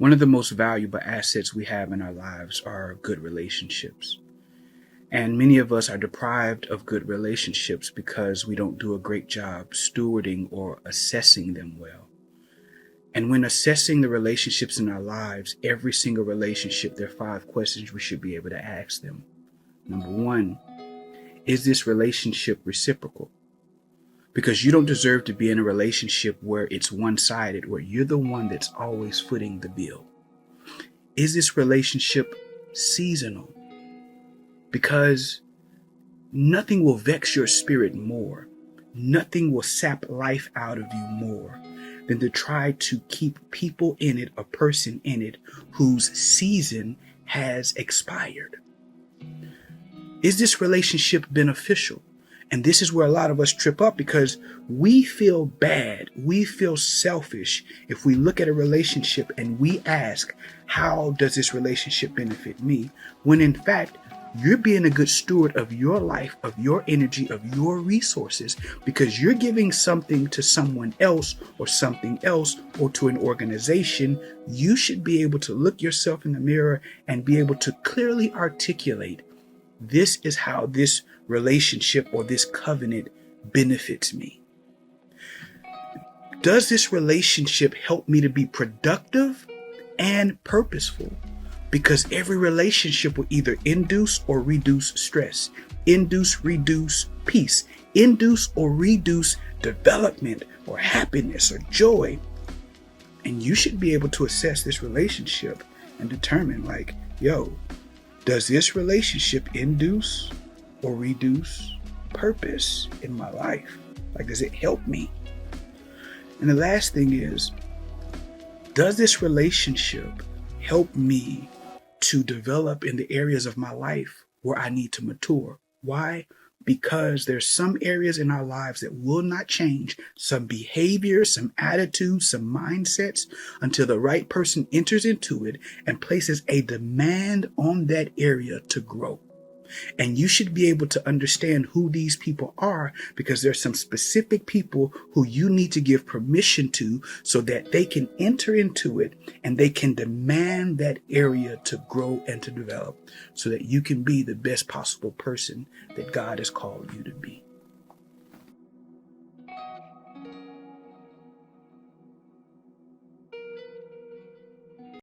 One of the most valuable assets we have in our lives are good relationships. And many of us are deprived of good relationships because we don't do a great job stewarding or assessing them well. And when assessing the relationships in our lives, every single relationship, there are 5 questions we should be able to ask them. Number one, is this relationship reciprocal? Because you don't deserve to be in a relationship where it's one-sided, where you're the one that's always footing the bill. Is this relationship seasonal? Because nothing will vex your spirit more, nothing will sap life out of you more than to try to keep people in it, a person in it whose season has expired. Is this relationship beneficial? And this is where a lot of us trip up, because we feel bad, we feel selfish if we look at a relationship and we ask, how does this relationship benefit me? When in fact, you're being a good steward of your life, of your energy, of your resources, because you're giving something to someone else or something else or to an organization. You should be able to look yourself in the mirror and be able to clearly articulate, this is how this relationship or this covenant benefits me. Does this relationship help me to be productive and purposeful? Because every relationship will either induce or reduce stress, induce, reduce peace, induce or reduce development or happiness or joy. And you should be able to assess this relationship and determine, like, yo, does this relationship induce or reduce purpose in my life? Like, does it help me? And the last thing is, does this relationship help me to develop in the areas of my life where I need to mature? Why? Because there's some areas in our lives that will not change, some behaviors, some attitudes, some mindsets, until the right person enters into it and places a demand on that area to grow. And you should be able to understand who these people are, because there's some specific people who you need to give permission to so that they can enter into it and they can demand that area to grow and to develop so that you can be the best possible person that God has called you to be.